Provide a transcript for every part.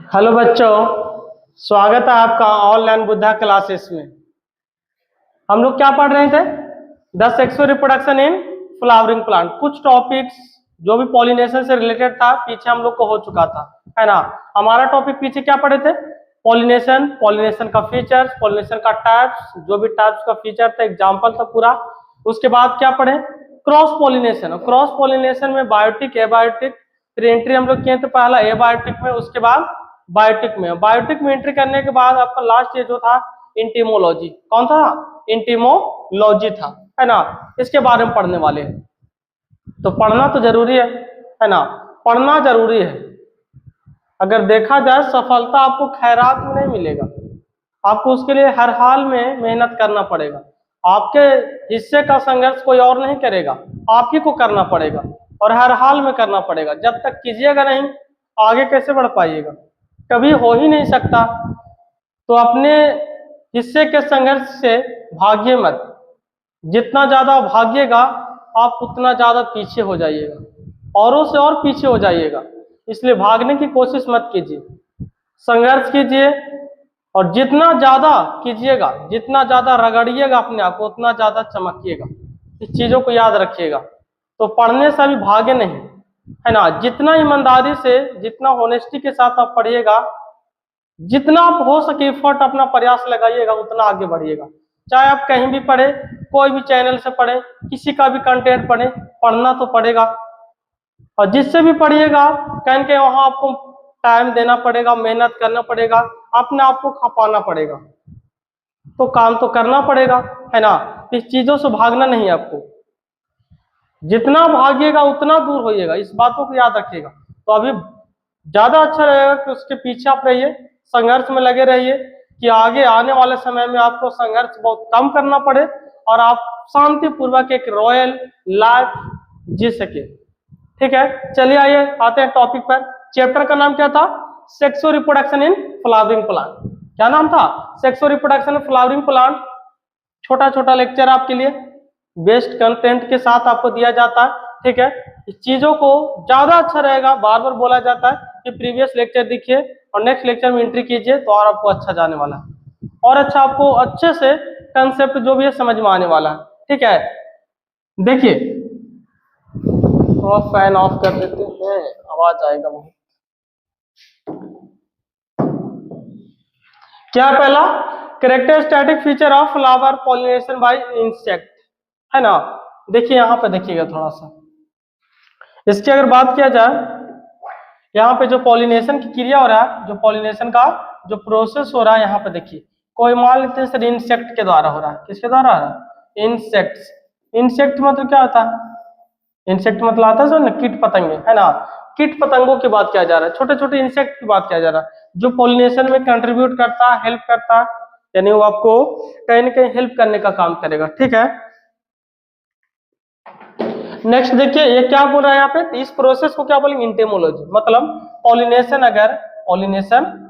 Hello बच्चों, स्वागत है आपका ऑनलाइन बुद्धा क्लासेस में। हम लोग क्या पढ़ रहे थे? The sexual reproduction in flowering plant. कुछ टॉपिक्स जो भी पॉलिनेशन से रिलेटेड था पीछे हम लोग को हो चुका था, है ना। हमारा टॉपिक पीछे क्या पढ़े थे? पॉलिनेशन, पॉलिनेशन का फीचर्स, पॉलिनेशन का टाइप्स, जो भी टाइप्स का फीचर था, एग्जाम्पल था पूरा। उसके बाद क्या पढ़े? Cross pollination. क्रॉस पॉलिनेशन में बायोटिक, एबायोटिक, फिर एंट्री हम लोग किए थे पहला एबायोटिक में, उसके बाद बायोटिक में। बायोटिक में एंट्री करने के बाद आपका लास्ट ये जो था इंटीमोलॉजी। कौन था? इंटीमोलॉजी था, है ना। इसके बारे में पढ़ने वाले हैं, तो पढ़ना तो जरूरी है ना। पढ़ना जरूरी है। अगर देखा जाए सफलता आपको खैरात में नहीं मिलेगा, आपको उसके लिए हर हाल में मेहनत करना पड़ेगा। आपके हिस्से का संघर्ष कोई और नहीं करेगा, आप ही को करना पड़ेगा और हर हाल में करना पड़ेगा। जब तक कीजिएगा नहीं, आगे कैसे बढ़ पाइएगा? कभी हो ही नहीं सकता। तो अपने हिस्से के संघर्ष से भागिए मत। जितना ज्यादा भागिएगा आप उतना ज्यादा पीछे हो जाइएगा, औरों से और पीछे हो जाइएगा। इसलिए भागने की कोशिश मत कीजिए, संघर्ष कीजिए। और जितना ज्यादा कीजिएगा, जितना ज्यादा रगड़िएगा अपने आप को, उतना ज्यादा चमकिएगा। इस चीजों को याद रखिएगा। तो पढ़ने से भी भागे नहीं, है ना। जितना ईमानदारी से, जितना होनेस्टी के साथ आप पढ़िएगा, जितना आप हो सके एफर्ट अपना प्रयास लगाइएगा, उतना आगे बढ़िएगा। चाहे आप कहीं भी पढ़े, कोई भी चैनल से पढ़े, किसी का भी कंटेंट पढ़े, पढ़ना तो पड़ेगा। और जिससे भी पढ़िएगा कहीं के वहां आपको टाइम देना पड़ेगा, मेहनत करना पड़ेगा, अपने आप को खपाना पड़ेगा, तो काम तो करना पड़ेगा, है ना। इस चीजों से भागना नहीं, आपको जितना भागिएगा उतना दूर होइएगा। इस बातों को याद रखिएगा। तो अभी ज्यादा अच्छा रहेगा कि उसके पीछे आप रहिए, संघर्ष में लगे रहिए, कि आगे आने वाले समय में आपको संघर्ष बहुत कम करना पड़े और आप शांतिपूर्वक एक रॉयल लाइफ जी सके। ठीक है, चलिए आइए आते हैं टॉपिक पर। चैप्टर का नाम क्या था? Sexual reproduction in flowering plant. क्या नाम था? Sexual reproduction in flowering plant. छोटा छोटा लेक्चर आपके लिए बेस्ट कंटेंट के साथ आपको दिया जाता है। ठीक है, इस चीजों को ज्यादा अच्छा रहेगा, बार बार बोला जाता है कि प्रीवियस लेक्चर देखिए और नेक्स्ट लेक्चर में एंट्री कीजिए, तो और आपको अच्छा जाने वाला है और अच्छा आपको अच्छे से कंसेप्ट जो भी है समझ में आने वाला है। ठीक है, देखिए थोड़ा फैन ऑफ कर देते हैं, आवाज आएगा बहुत। क्या पहला? Characteristic feature of flower pollination by insect, है ना। देखिए यहाँ पे देखिएगा थोड़ा सा, इसकी अगर बात किया जाए, यहाँ पे जो पॉलिनेशन की क्रिया हो रहा है, जो पॉलिनेशन का जो प्रोसेस हो रहा है, यहाँ पे देखिए कोई मान लेते हैं सर इंसेक्ट के द्वारा हो रहा है। किसके द्वारा हो रहा है? इंसेक्ट्स। इंसेक्ट मतलब क्या होता है? इंसेक्ट मतलब आता है सर कीट पतंगे, है ना। कीट पतंगों की बात किया जा रहा है, छोटे छोटे इंसेक्ट की बात किया जा रहा है, जो पॉलिनेशन में कंट्रीब्यूट करता है, हेल्प करता है, यानी वो आपको कहीं ना कहीं हेल्प करने का काम करेगा। ठीक है, नेक्स्ट देखिए ये क्या बोल रहा है यहाँ पे, इस प्रोसेस को क्या बोलेंगे? इंटेमोलॉजी। मतलब पॉलिनेशन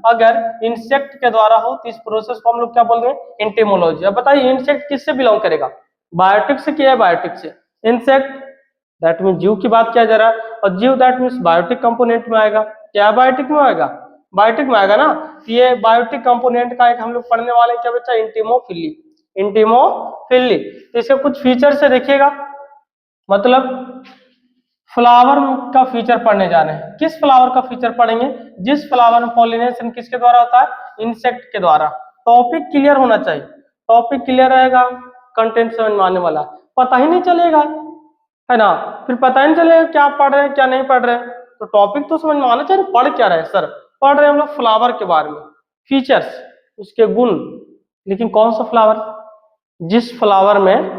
अगर इंसेक्ट के द्वारा हो तो इस प्रोसेस को हम लोग क्या बोल रहे हैं? इंटेमोलॉजी। अब बताइए इंसेक्ट किससे बिलोंग करेगा? बायोटिक से किया है, बायोटिक से। इंसेक्ट दैट मीन जीव की बात किया जा रहा है, और जीव दैट मीन बायोटिक कंपोनेंट में आएगा। क्या बायोटिक में आएगा? बायोटिक में आएगा ना। तो ये बायोटिक कंपोनेंट का एक हम लोग पढ़ने वाले क्या बच्चा? इंटीमोफिली। इंटीमोफिली, तो इसके कुछ फीचर से देखिएगा। मतलब फ्लावर का फीचर पढ़ने जा रहे हैं। किस फ्लावर का फीचर पढ़ेंगे? जिस फ्लावर में पॉलिनेशन किसके द्वारा होता है? इंसेक्ट के द्वारा। टॉपिक क्लियर होना चाहिए, टॉपिक क्लियर रहेगा, कंटेंट समझ में आने वाला, पता ही नहीं चलेगा, है ना। फिर पता ही नहीं चलेगा क्या पढ़ रहे हैं क्या नहीं पढ़ रहे हैं। तो टॉपिक तो समझ में आना चाहिए, पढ़ क्या रहे सर? पढ़ रहे हैं हम लोग फ्लावर के बारे में, फीचर्स, उसके गुण। लेकिन कौन सा फ्लावर? जिस फ्लावर में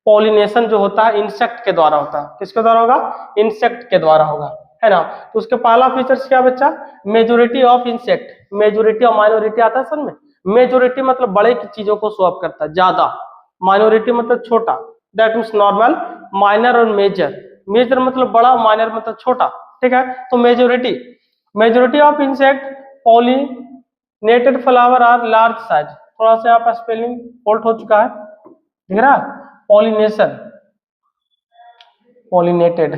पॉलिनेशन जो होता है इंसेक्ट के द्वारा होता है। किसके द्वारा होगा? इंसेक्ट के द्वारा होगा, है ना। तो उसके पहला फीचर्स क्या बच्चा? Majority of insect. मेजोरिटी और माइनॉरिटी आता है सर में। मेजोरिटी मतलब बड़े की चीजों को शो अप करता है, ज्यादा। माइनॉरिटी मतलब छोटा, दैट मीन्स नॉर्मल। माइनर और मेजर, मेजर मतलब बड़ा, माइनर मतलब छोटा। ठीक है, तो majority of insect pollinated flower are large size. थोड़ा सा यहाँ पर स्पेलिंग फॉल्ट हो चुका है, दिख रहा है? पॉलिनेशन, पॉलिनेटेड,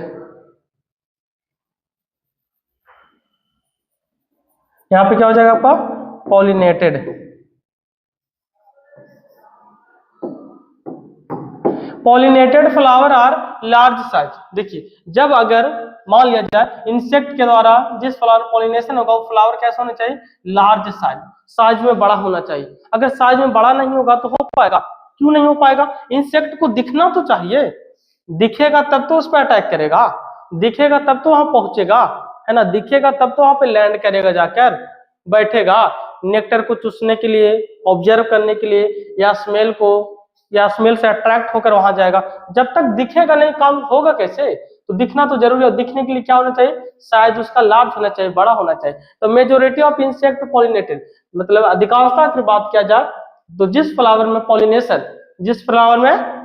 यहाँ पे क्या हो जाएगा आपका pollinated. Pollinated flower are large size. देखिए जब अगर मान लिया जाए इंसेक्ट के द्वारा जिस फ्लावर पॉलिनेशन होगा वो फ्लावर कैसा होना चाहिए, लार्ज साइज, साइज में बड़ा होना चाहिए। अगर साइज में बड़ा नहीं होगा तो हो पाएगा, क्यों नहीं हो पाएगा, इंसेक्ट को दिखना तो चाहिए, दिखेगा तब तो उस पर अटैक करेगा, दिखेगा तब तो वहां पहुंचेगा, है ना, दिखेगा तब तो वहां पे लैंड करेगा, जाकर बैठेगा नेक्टर को चूसने के लिए, ऑब्जर्व करने के लिए, या स्मेल से अट्रैक्ट होकर वहां जाएगा। जब तक दिखेगा नहीं काम होगा कैसे, तो दिखना तो जरूरी है। दिखने के लिए क्या होना चाहिए, साइज उसका लार्ज होना चाहिए, बड़ा होना चाहिए। तो मेजोरिटी ऑफ इंसेक्ट पॉलिनेटेड, मतलब अधिकांशता की बात किया जाए तो जिस फ्लावर में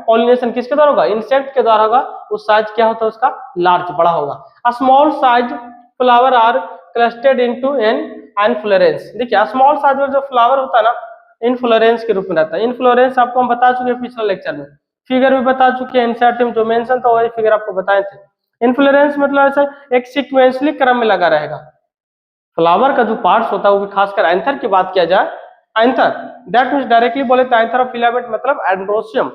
पॉलिनेशन किसके द्वारा होगा, इंसेक्ट के द्वारा होगा, उस साइज क्या होता है उसका, लार्ज, बड़ा होगा। A small size flower are clustered into an inflorescence. देखिए स्मॉल साइज में जो फ्लावर होता है ना, इनफ्लोरेंस के रूप में रहता है। इनफ्लोरेंस आपको हम बता चुके हैं पिछले लेक्चर में, फिगर भी बता चुके हैं, एनसीईआरटी में जो मेंशन था वही फिगर आपको बताए थे। इनफ्लोरेंस मतलब ऐसा एक सीक्वेंसली क्रम में लगा रहेगा। फ्लावर का जो पार्ट्स होता है वो भी खासकर एंथर की बात किया जाए, एंथर दैट मींस डायरेक्टली बोले तो एंथर और फिलामेंट मतलब एंड्रोसियम,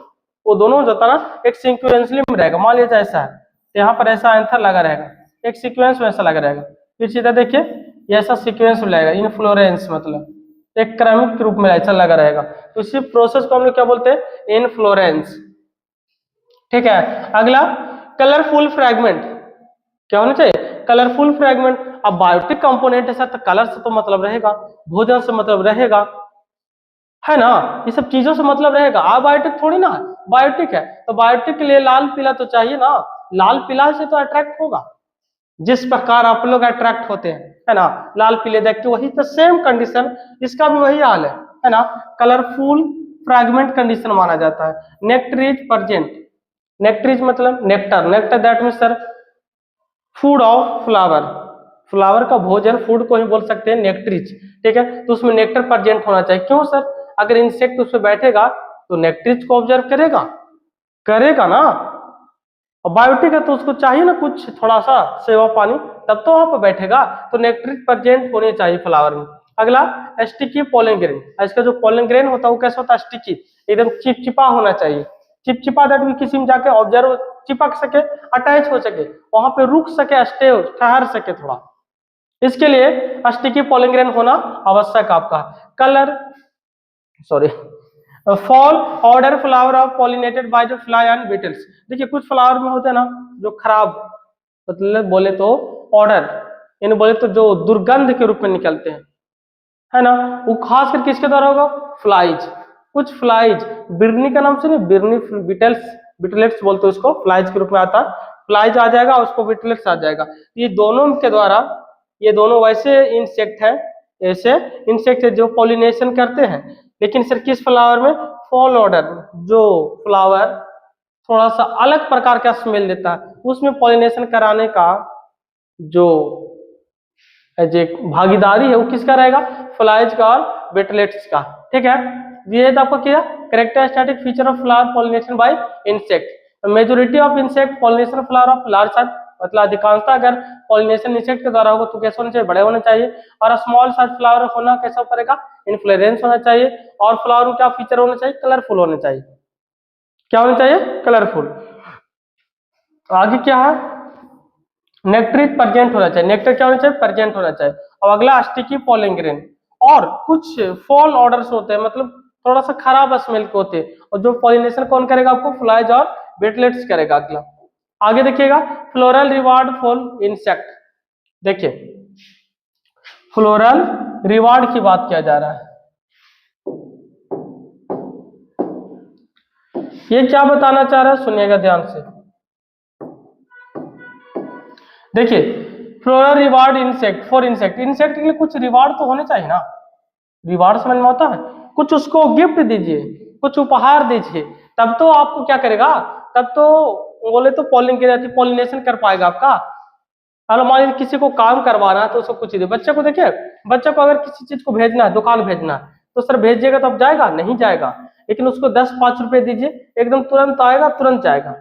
वो दोनों जो था ना एक सीक्वेंसली में रहेगा। मान लीजिए ऐसा है तो यहाँ पर ऐसा एंथर लगा रहेगा, एक सीक्वेंस में ऐसा लगा रहेगा, फिर सीधा देखिए ये ऐसा सीक्वेंस में लगेगा। इनफ्लोरेंस मतलब एक क्रमिक रूप में ऐसा लगा रहेगा, तो इसी प्रोसेस को हम लोग क्या बोलते हैं, इनफ्लोरेंस। ठीक है, अगला कलरफुल फ्रैगमेंट, क्या होना चाहिए, कलरफुल फ्रैगमेंट। अब बायोटिक कंपोनेंट है सर, तो कलर से तो मतलब रहेगा, भोजन से मतलब रहेगा, है ना, ये सब चीजों से मतलब रहेगा। बायोटिक थोड़ी ना है, बायोटिक है तो बायोटिक के लिए लाल पीला तो चाहिए ना, लाल पीला से तो अट्रैक्ट होगा, जिस प्रकार आप लोग अट्रैक्ट होते हैं, है ना, लाल पीले देख के, वही तो सेम कंडीशन इसका भी वही हाल है ना। कलरफुल फ्रैगमेंट कंडीशन माना जाता है। नेक्टरीज प्रेजेंट, नेक्टरीज मतलब nectar, nectar that means sir food of flower, flower का भोजन, फूड को ही बोल सकते हैं नेक्टरीज। ठीक है, तो उसमें नेक्टर प्रेजेंट होना चाहिए। क्यों सर, अगर इंसेक्ट उस पर बैठेगा तो नेक्टरीज को ऑब्जर्व करेगा, करेगा ना, और बायोटिक है तो उसको चाहिए ना कुछ थोड़ा सा सेवा पानी, तब तो वहां पर बैठेगा, तो नेक्ट्रिक प्रेजेंट होने चाहिए फ्लावर में। अगला स्टिकी पोलन ग्रेन, इसका जो पोलन ग्रेन होता है वो कैसा होता है, स्टिकी, एकदम चिपचिपा होना चाहिए। चिपचिपा दैट भी किसी में जाके ऑब्जर्व चिपक सके, अटैच हो सके, वहां पे रुक सके, स्टे ठहर सके थोड़ा, इसके लिए स्टिकी पोलन ग्रेन होना आवश्यक आपका। Colour sorry fall order flower of pollinated by the fly and beetles. देखिए कुछ फ्लावर में होते हैं ना जो खराब, मतलब बोले तो ऑर्डर, यानी बोले तो जो दुर्गंध के रूप में निकलते हैं, है ना, वो खास कर किसके द्वारा होगा, फ्लाइज। कुछ फ्लाइज, बिर्नी का नाम सुनिए, बिर्नी, बिटल्स, बिटलेट्स बोलते हैं उसको, फ्लाइज के रूप में आता है, फ्लाइज आ जाएगा उसको बिटलेट्स आ जाएगा। ये दोनों के द्वारा, ये दोनों वैसे इंसेक्ट है, ऐसे इंसेक्ट है जो पॉलिनेशन करते हैं, लेकिन सर किस फ्लावर में, फॉल ऑर्डर, जो फ्लावर थोड़ा सा अलग प्रकार का स्मेल देता है, उसमें पॉलिनेशन कराने का जो भागीदारी है वो किसका रहेगा, फ्लाइज का और बेटलेट्स का। ठीक है, ये तो आपको क्या characteristic feature of flower pollination by insect. Majority of insect pollination flower of large size, मतलब अधिकांशता अगर पॉलिनेशन इंसेक्ट के द्वारा होगा तो कैसे होना चाहिए, बड़े होने चाहिए। और स्मॉल साइज फ्लावर होना कैसा पड़ेगा, इन्फ्लोरेंस होना चाहिए। और फ्लावर में क्या फीचर होना चाहिए, कलरफुल होने चाहिए। क्या होना चाहिए, कलरफुल। आगे क्या है, नेक्ट्रिक प्रेजेंट होना चाहिए, नेक्टर क्या होना चाहिए, प्रेजेंट होना चाहिए। और अगला स्टिकी पोलन ग्रेन। और कुछ फॉल ऑर्डर्स होते हैं, मतलब थोड़ा सा खराब स्मेल के होते हैं, और जो पॉलिनेशन कौन करेगा आपको, फ्लाइज और बेटलेट्स करेगा। अगला आगे देखिएगा, फ्लोरल रिवार्ड फॉर इंसेक्ट। देखिए फ्लोरल रिवार्ड की बात किया जा रहा है, ये क्या बताना चाह रहा है, सुनिएगा ध्यान से। देखिए floral reward insect for insect, insect के लिए कुछ रिवार्ड तो होने चाहिए ना, रिवार्ड समझ में आता है, कुछ उसको गिफ्ट दीजिए, कुछ उपहार दीजिए, तब तो आपको क्या करेगा, तब तो बोले तो पॉलिनेशन कर पाएगा आपका। अगर मान लीजिए किसी को काम करवाना है तो उसको कुछ दे, बच्चे को देखिए, बच्चे को अगर किसी चीज को भेजना है, दुकान भेजना है, तो सर भेजिएगा तो अब जाएगा, नहीं जाएगा, लेकिन उसको 10-5 रुपए दीजिए, एकदम तुरंत आएगा, तुरंत जाएगा,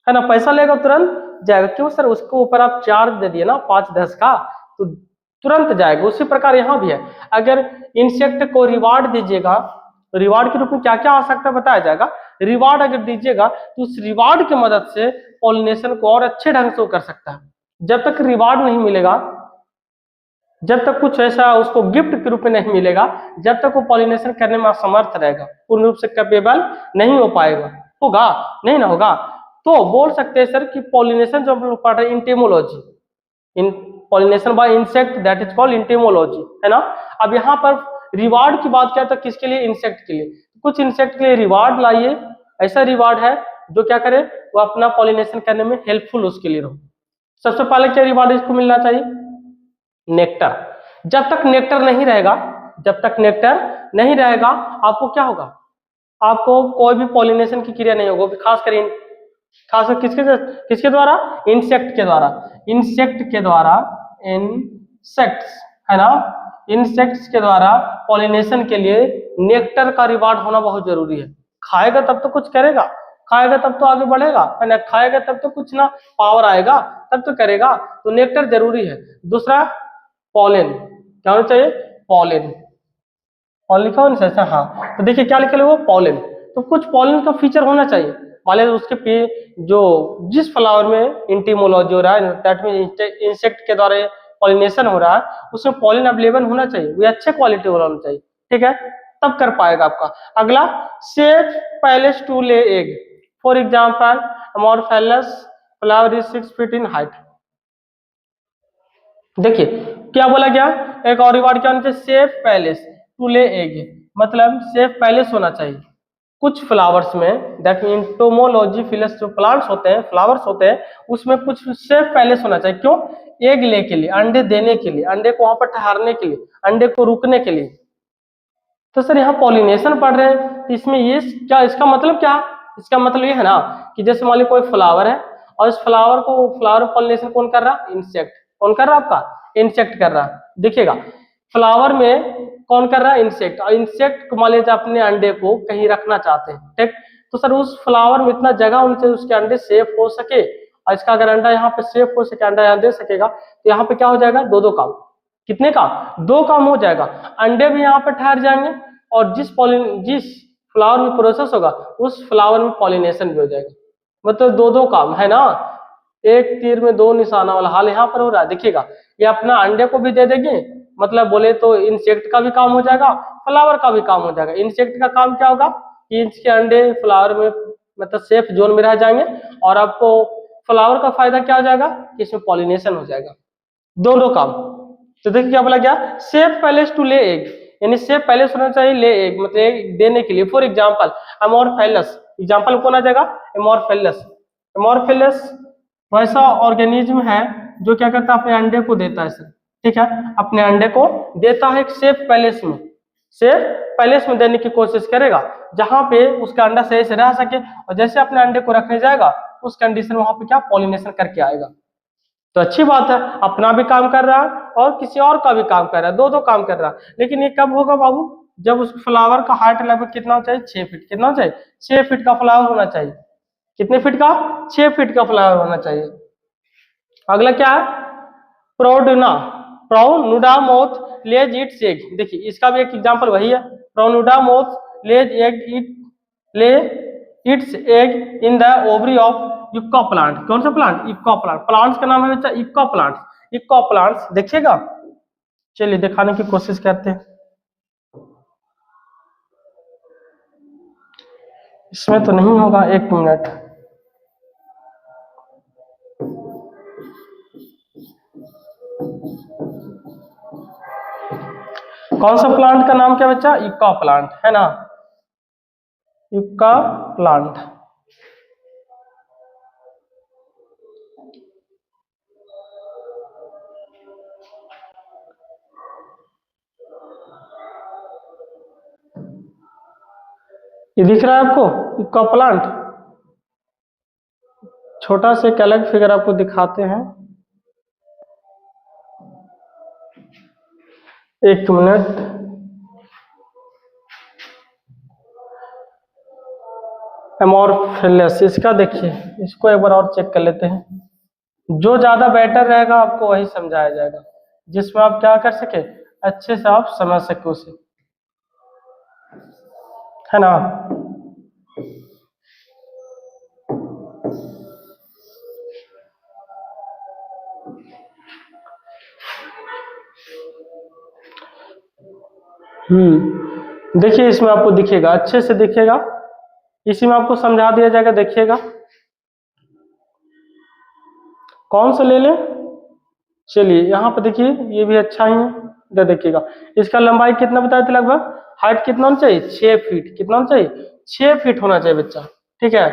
है ना, पैसा लेगा तुरंत जाएगा। क्यों सर, उसको ऊपर आप चार्ज दे दिए ना 5-10 का, तो तुरंत जाएगा। उसी प्रकार यहाँ भी है, अगर इंसेक्ट को रिवार्ड दीजिएगा, रिवार्ड के रूप में क्या क्या आ सकता है बताया जाएगा। रिवार्ड अगर दीजिएगा तो उस रिवार्ड की मदद से पॉलिनेशन को और अच्छे ढंग से वो कर सकता है। जब तक रिवार्ड नहीं मिलेगा, जब तक कुछ ऐसा उसको गिफ्ट के रूप में नहीं मिलेगा, जब तक वो पॉलिनेशन करने में असमर्थ रहेगा, पूर्ण रूप से कैपेबल नहीं हो पाएगा। होगा नहीं ना होगा, तो बोल सकते हैं सर कि पॉलिनेशन जो हम लोग पढ़ रहे हैं इंटेमोलॉजी, इन pollination by insect that is called इंटेमोलॉजी, है ना। अब यहाँ पर रिवार्ड की बात किया तो किसके लिए, इंसेक्ट के लिए। कुछ इंसेक्ट के लिए रिवार्ड लाइए, ऐसा रिवार्ड है जो क्या करे, वो अपना पॉलिनेशन करने में हेल्पफुल उसके लिए रहो। सबसे पहले क्या रिवार्ड इसको मिलना चाहिए, नेक्टर। जब तक नेक्टर नहीं रहेगा, जब तक नेक्टर नहीं रहेगा आपको क्या होगा, आपको कोई भी पॉलिनेशन की क्रिया नहीं होगी, खासकर किसके द्वारा, इंसेक्ट के द्वारा, इंसेक्ट के द्वारा, इंसेक्ट्स है ना, इंसेक्ट्स के द्वारा पॉलिनेशन के लिए नेक्टर का रिवार्ड होना बहुत जरूरी है। खाएगा तब तो कुछ करेगा, खाएगा तब तो आगे बढ़ेगा, है ना, खाएगा तब तो कुछ ना पावर आएगा, तब तो करेगा, तो नेक्टर जरूरी है। दूसरा पॉलन, क्या होना चाहिए, पॉलन, पॉलन लिखा हो ना, हाँ, तो देखिए क्या लिखा है वो पॉलन, तो कुछ पॉलन का फीचर होना चाहिए। मान लीजिए उसके पे जो जिस फ्लावर में इंटीमोलॉजी हो रहा है, दैट मीन इंसेक्ट के द्वारा पॉलिनेशन हो रहा है, उसमें पॉलन अवेलेबल होना चाहिए, वो अच्छे क्वालिटी वाला होना चाहिए, ठीक है, तब कर पाएगा आपका। अगला, safe place to lay egg, for example amorphophallus flower is 6 feet in height. देखिए क्या बोला गया, एक और रिवार्ड क्या होना चाहिए, safe place to lay egg, मतलब सेफ पैलेस होना चाहिए। कुछ फ्लावर्स में दैट मीन टोमोलॉजी फिलस जो प्लांट्स होते हैं, फ्लावर्स होते हैं, उसमें कुछ सेफ पैलेस होना चाहिए। क्यों, एग ले के लिए, अंडे देने के लिए, अंडे को वहां पर ठहरने के लिए, अंडे को रुकने के लिए। तो सर यहाँ पॉलिनेशन पढ़ रहे हैं, तो इसमें ये क्या, इसका मतलब क्या, इसका मतलब ये है ना कि जैसे मान लीजिए कोई फ्लावर है और इस फ्लावर को, फ्लावर पॉलिनेशन कौन कर रहा, इंसेक्ट, कौन कर रहा आपका, इंसेक्ट कर रहा है। देखिएगा फ्लावर में कौन कर रहा है, इंसेक्ट, और इंसेक्ट मान लीजिए अपने अंडे को कहीं रखना चाहते हैं, ठीक, तो सर उस फ्लावर में इतना जगह होनी चाहिए उसके अंडे सेफ हो सके, और इसका अगर अंडा यहाँ पे सेफ हो सके, अंडा यहाँ दे सकेगा, तो यहाँ पे क्या हो जाएगा, दो काम, कितने का, दो काम हो जाएगा, अंडे भी यहाँ पे ठहर जाएंगे, और जिस फ्लावर में प्रोसेस होगा उस फ्लावर में पॉलिनेशन भी हो जाएगा। मतलब दो काम है ना, एक तीर में दो निशाना वाला हाल यहाँ पर हो रहा है। देखिएगा ये अपना अंडे को भी दे देंगे, मतलब बोले तो इंसेक्ट का भी काम हो जाएगा, फ्लावर का भी काम हो जाएगा। इंसेक्ट का काम क्या होगा कि इसके अंडे फ्लावर में मतलब सेफ जोन में रह जाएंगे, और आपको फ्लावर का फायदा क्या हो जाएगा कि इसमें पॉलिनेशन हो जाएगा, दोनों काम। तो देखिए क्या बोला गया, safe place to lay egg, यानी सेफ पैलेस होना चाहिए ले एग, मतलब एग देने के लिए। फॉर एग्जांपल अमोरफेलस, एग्जांपल कौन आ जाएगा, अमोरफेलस। अमोरफेलस वैसा ऑर्गेनिज्म है जो क्या करता है, अपने अंडे को देता है सर, ठीक है, अपने अंडे को देता है एक सेफ पैलेस में, सेफ पैलेस में देने की कोशिश करेगा जहां पे उसका अंडा सही से रह सके, और जैसे अपने अंडे को रखने जाएगा उस कंडीशन में वहां पे क्या पॉलिनेशन करके आएगा। तो अच्छी बात है, अपना भी काम कर रहा है और किसी और का भी काम कर रहा है, दो काम कर रहा है। लेकिन ये कब होगा बाबू, जब उस फ्लावर का हाइट लगभग कितना होना चाहिए, 6 फीट, कितना चाहिए, 6 फीट का फ्लावर होना चाहिए। कितने फीट का, 6 फीट का फ्लावर होना चाहिए। अगला क्या है, प्रोनुडा, प्रोनुडामोथ लेज इट्स एग। देखिए इसका भी एक एग्जांपल वही है, प्रोनुडामोथ लेज एग इट ले it's egg in the ovary of yucca plant. कौन सा प्लांट, यूका प्लांट, प्लांट्स का नाम है बच्चा यूका प्लांट्स, यूका प्लांट्स। देखिएगा, चलिए दिखाने की कोशिश करते हैं। इसमें तो नहीं होगा, एक मिनट, कौन सा प्लांट का नाम क्या बच्चा, यूका प्लांट, है ना, यूका प्लांट। ये दिख रहा है आपको, यूका प्लांट, छोटा से एक अलग फिगर आपको दिखाते हैं, एक मिनट। एमोरफिलस, इसका देखिए, इसको एक बार और चेक कर लेते हैं, जो ज्यादा बेटर रहेगा आपको वही समझाया जाएगा। जिसमें आप क्या कर सके, अच्छे से आप समझ सके उसे, है ना। देखिए इसमें आपको दिखेगा, अच्छे से दिखेगा, इसी में आपको समझा दिया जाएगा। देखिएगा कौन सा ले लें, चलिए यहाँ पे देखिए ये भी अच्छा ही है। इधर देखिएगा, इसका लंबाई कितना बताया था लगभग, हाइट कितना होना चाहिए, 6 फीट, कितना होना चाहिए, 6 फीट होना चाहिए बच्चा, ठीक है।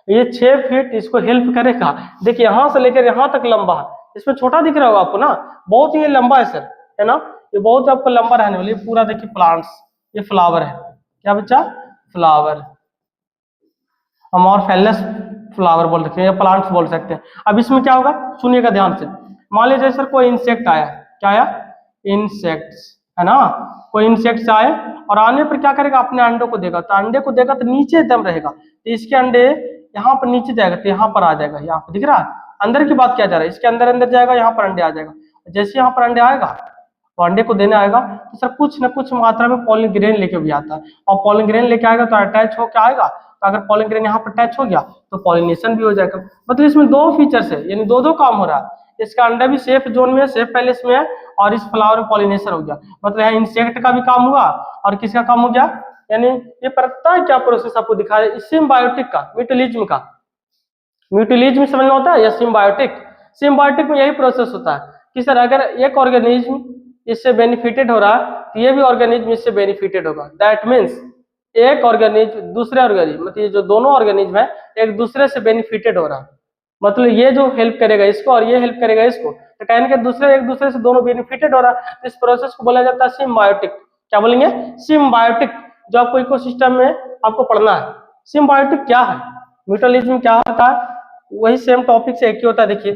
ये 6 फीट इसको हेल्प करेगा। देखिए यहाँ से लेकर यहाँ तक लंबा है, इसमें छोटा दिख रहा होगा आपको ना, बहुत ही ये लंबा है सर, है ना, ये बहुत आपको लंबा रहने वाली। पूरा देखिए प्लांट्स, ये फ्लावर है, क्या बच्चा, फ्लावर, अमोरफेलस फ्लावर बोल सकते हैं या प्लांट्स बोल सकते हैं। अब इसमें क्या होगा, सुनिएगा ध्यान से। मान लीजिए सर कोई इंसेक्ट आया, क्या आया, इंसेक्ट्स, है ना, कोई इंसेक्ट्स आए और आने पर क्या करेगा, अपने अंडों को देगा, तो अंडे को देगा तो नीचे दम रहेगा, तो इसके अंडे यहाँ पर नीचे जाएगा, तो यहाँ पर आ जाएगा, यहाँ पर दिख रहा है, अंदर की बात क्या जा रहा है, इसके अंदर अंदर जाएगा, यहाँ पर अंडे आ जाएगा। जैसे यहाँ पर अंडे आएगा तो अंडे को देने आएगा, तो सर कुछ न कुछ मात्रा में पॉलिन ग्रेन लेके भी आता है, और पॉलिन ग्रेन लेके आएगा तो अटैच होकर आएगा, तो अगर पॉलिन ग्रेन यहाँ पर अटैच हो गया तो पॉलिनेशन भी हो जाएगा। मतलब इसमें दो फीचर्स है, यानी दो दो काम हो रहा है, इसका अंडा भी सेफ जोन में है, सेफ पैलेस में है, और इस फ्लावर में पॉलिनेशन हो गया। मतलब यहाँ इंसेक्ट का भी काम हुआ और किसका काम हो गया, यानी ये पता है क्या प्रोसेस आपको दिखा रहे, सिम्बायोटिक का, म्यूटुअलिज्म का, म्यूटुअलिज्म समझना होता है या सिम्बायोटिक, सिम्बायोटिक में यही प्रोसेस होता है कि सर अगर एक ऑर्गेनिज्म इससे बेनिफिटेड हो रहा है तो ये भी ऑर्गेनिज्म इससे बेनिफिटेड होगा। दैट मीन्स एक ऑर्गेनिज्म दूसरे ऑर्गेनिज्म, मतलब ये जो दोनों ऑर्गेनिज्म है एक दूसरे से बेनिफिटेड हो रहा है, मतलब ये जो हेल्प करेगा इसको और ये हेल्प करेगा इसको, तो कहने के दूसरे एक दूसरे से दोनों बेनिफिटेड हो रहा है। इस प्रोसेस को बोला जाता है सिम्बायोटिक। क्या बोलेंगे, सिम्बायोटिक, जो आपको इकोसिस्टम में आपको पढ़ना है। सिम्बायोटिक क्या है, म्यूटुअलिज्म क्या होता है, वही सेम टॉपिक से एक ही होता है। देखिए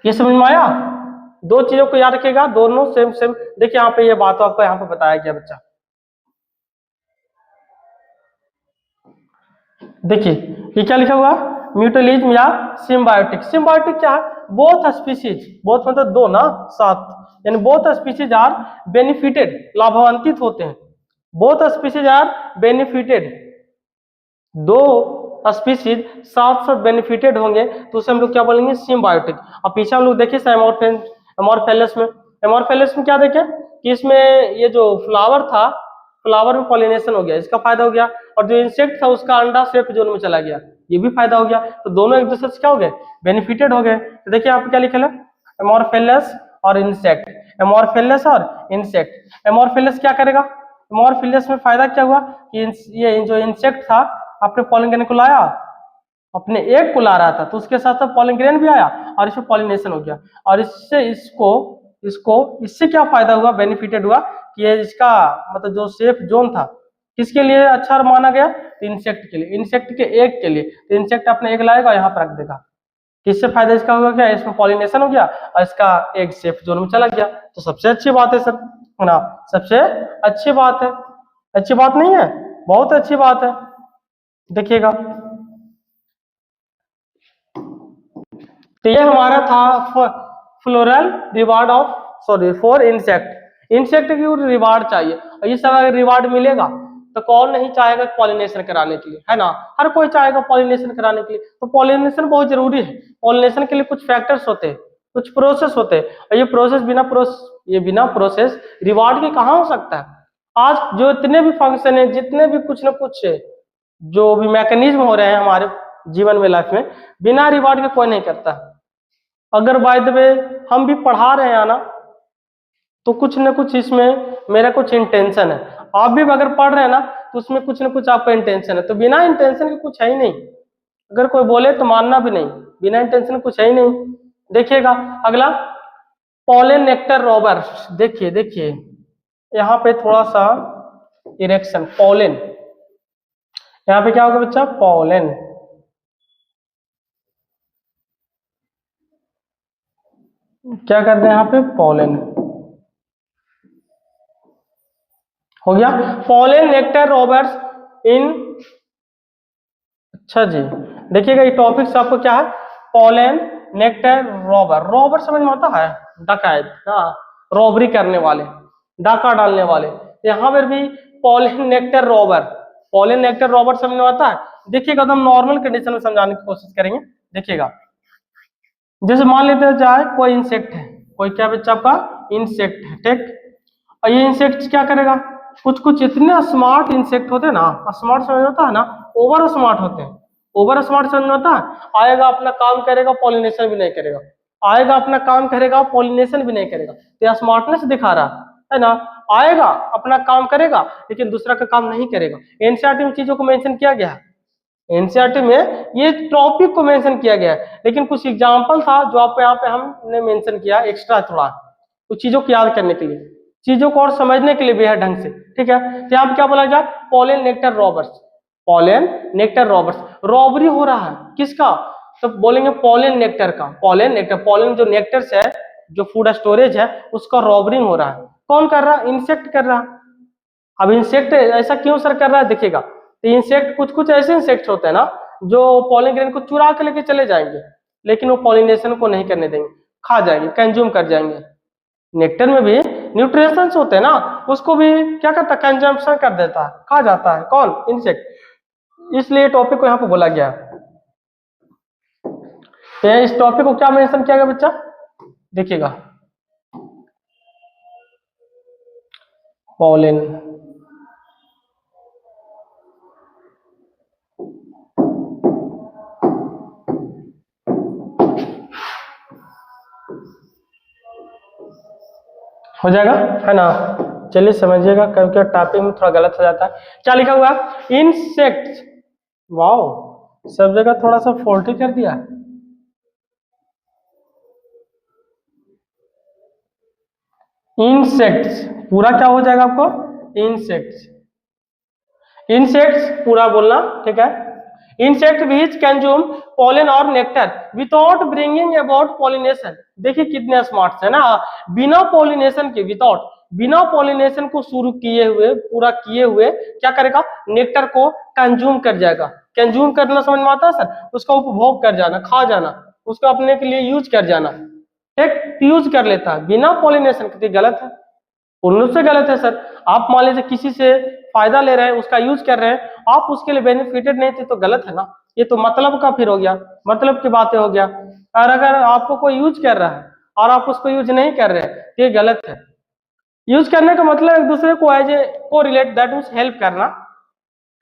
ये समझ में आया, दो चीजों को याद रखिएगा, दोनों सेम सेम। देखिए यहाँ पे ये बात आपको यहाँ पे बताया गया बच्चा, देखिए ये क्या लिखा हुआ, म्यूटुअलिज्म या सिम्बायोटिक। सिम्बायोटिक क्या है, बोथ स्पीशीज, बोथ मतलब दो ना, साथ, यानी बोथ स्पीशीज आर बेनिफिटेड, लाभान्वित होते हैं, बोथ स्पीशीज आर बेनिफिटेड, दो स्पीशीज साथ साथ बेनिफिटेड होंगे तो उसे हम लोग क्या बोलेंगे, सिम्बायोटिक। और पीछे हम लोग देखिए एमोरफेलस में, एमोरफेलस में क्या देखें कि इसमें ये जो फ्लावर था, फ्लावर में पॉलिनेशन हो गया, इसका फायदा हो गया, और जो इंसेक्ट था उसका अंडा सेफ जोन में चला गया, ये भी फायदा हो गया, तो दोनों एक दूसरे से क्या हो गए, बेनिफिटेड हो गए। तो देखिए यहाँ पे क्या लिखा है, एमोरफेलस और इंसेक्ट, एमोरफेलस और इंसेक्ट। एमोरफेलस क्या करेगा, एमोरफेलस में फायदा क्या हुआ कि ये जो इंसेक्ट था अपने पॉलिन ग्रेन को लाया, अपने एक को ला रहा था, तो उसके साथ साथ पॉलिन ग्रेन भी आया और इसमें पॉलिनेशन हो गया, और इससे इसको इसको इससे क्या फायदा हुआ, बेनिफिटेड हुआ कि ये इसका मतलब जो सेफ जोन था किसके लिए अच्छा माना गया, इंसेक्ट के लिए, इंसेक्ट के एग के लिए, तो इंसेक्ट अपने एग लाएगा यहाँ पर रख देगा, किससे फायदा इसका होगा, क्या इसमें पॉलिनेशन हो गया और इसका एग सेफ जोन में चला गया, तो सबसे अच्छी बात है सर, है ना, सबसे अच्छी बात है, अच्छी बात नहीं है, बहुत अच्छी बात है। देखिएगा तो ये हमारा था floral reward of, sorry for insect, insect की रिवार्ड चाहिए, और ये सब अगर रिवार्ड मिलेगा तो कौन नहीं चाहेगा पॉलिनेशन कराने के लिए, है ना, हर कोई चाहेगा पॉलिनेशन कराने के लिए, तो पॉलिनेशन बहुत जरूरी है। पॉलिनेशन के लिए कुछ फैक्टर्स होते हैं, कुछ प्रोसेस होते हैं, और ये प्रोसेस बिना प्रोसेस रिवार्ड के कहाँ हो सकता है। आज जो इतने भी फंक्शन है, जितने भी कुछ ना कुछ जो भी मैकेनिज्म हो रहे हैं हमारे जीवन में, लाइफ में, बिना रिवार्ड के कोई नहीं करता। अगर बाय द वे हम भी पढ़ा रहे हैं ना, तो कुछ न कुछ इसमें मेरा कुछ इंटेंशन है, आप भी अगर पढ़ रहे हैं ना तो उसमें कुछ न कुछ आपका इंटेंशन है, तो बिना इंटेंशन के कुछ है ही नहीं, अगर कोई बोले तो मानना भी नहीं, बिना इंटेंशन कुछ है ही नहीं। देखिएगा अगला, पॉलन नेक्टर रोबर्स, देखिए देखिए यहाँ पे थोड़ा सा इरेक्शन, पॉलन, यहाँ पे क्या होगा बच्चा, पॉलन, क्या करते हैं यहाँ पे, पॉलन हो गया, पॉलन नेक्टर रोबर्स इन, अच्छा जी देखिएगा ये टॉपिक्स आपको क्या है, पॉलन नेक्टर रॉबर, रॉबर समझ में आता है, डकैत, हाँ, रॉबरी करने वाले, डाका डालने वाले। यहाँ पर भी pollen nectar robber, pollen nectar robber समझ में आता है। देखिएगा तो हम नॉर्मल कंडीशन में समझाने की कोशिश करेंगे। देखिएगा जैसे मान लेते हैं जाए कोई इंसेक्ट है, कोई क्या बच्चा आपका इंसेक्ट है, ठीक, और ये इंसेक्ट क्या करेगा, कुछ कुछ इतने स्मार्ट इंसेक्ट होते हैं ना, स्मार्ट समझ होता है ना, ओवर स्मार्ट होते हैं, ओवर स्मार्ट समझ होता है। आएगा अपना काम करेगा, पॉलिनेशन भी नहीं करेगा, आएगा अपना काम करेगा, पॉलिनेशन भी नहीं करेगा, तो यह स्मार्टनेस दिखा रहा है ना। आएगा अपना काम करेगा लेकिन दूसरा का काम नहीं करेगा। एनसीईआरटी में चीजों को मेंशन किया गया है, एनसीईआरटी में ये टॉपिक को मेंशन किया गया है, लेकिन कुछ एग्जांपल था जो आप यहाँ पे हमने मेंशन किया एक्स्ट्रा, थोड़ा कुछ चीजों को याद करने के लिए, चीजों को और समझने के लिए भी है ढंग से, ठीक है। तो यहाँ पे क्या बोला गया, pollen nectar robbers, pollen nectar robbers, robbery हो रहा है किसका, तो बोलेंगे पॉलिन नेक्टर का, पॉलिन नेक्टर, पॉलिन जो नेक्टर्स है, जो फूड स्टोरेज है उसका रॉबरिंग हो रहा है। कौन कर रहा है, इंसेक्ट कर रहा है। अब इंसेक्ट ऐसा क्यों सर कर रहा है, देखिएगा, तो इंसेक्ट कुछ कुछ ऐसे इंसेक्ट्स होते हैं ना जो पॉलिन ग्रेन को चुरा के लेके चले जाएंगे, लेकिन वो पॉलिनेशन को नहीं करने देंगे, खा जाएंगे, कंज्यूम कर जाएंगे। नेक्टर में भी न्यूट्रिशंस होते हैं ना, उसको भी क्या करता है, कंजम्पशन कर देता है, खा जाता है, कौन, इंसेक्ट। इसलिए टॉपिक को यहाँ पे बोला गया। तो इस टॉपिक को क्या मेंशन किया गया बच्चा, देखिएगा, पॉलिन हो जाएगा, है ना। चलिए समझिएगा, क्योंकि टॉपिक में थोड़ा गलत हो जाता है। क्या लिखा हुआ, इंसेक्ट्स, वाओ, सब जगह थोड़ा सा फॉल्टी कर दिया। इंसेक्ट्स पूरा क्या हो जाएगा आपको, इंसेक्ट्स, इंसेक्ट्स पूरा बोलना, ठीक है। इंसेक्ट विच कंज्यूम पॉलन और nectar without bringing about pollination. देखिए कितने स्मार्ट है ना, बिना पॉलिनेशन के, विदाउट, बिना पॉलिनेशन को शुरू किए हुए, पूरा किए हुए क्या करेगा, नेक्टर को कंज्यूम कर जाएगा। कंज्यूम करना समझ में आता है सर, उसका उपभोग कर जाना, खा जाना, उसको अपने के लिए यूज कर जाना, ठीक, यूज कर लेता है बिना पॉलिनेशन के। गलत है, पूर्ण रूप से गलत है सर। आप मान लीजिए किसी से फायदा ले रहे हैं, उसका यूज कर रहे हैं, आप उसके लिए बेनिफिटेड नहीं थे, तो गलत है ना, ये तो मतलब का फिर हो गया, मतलब की बातें हो गया। और अगर आपको कोई यूज कर रहा है और आप उसको यूज नहीं कर रहे हैं, तो ये गलत है। यूज करने का मतलब एक दूसरे को एज ए को रिलेट, दैट मीन्स हेल्प करना,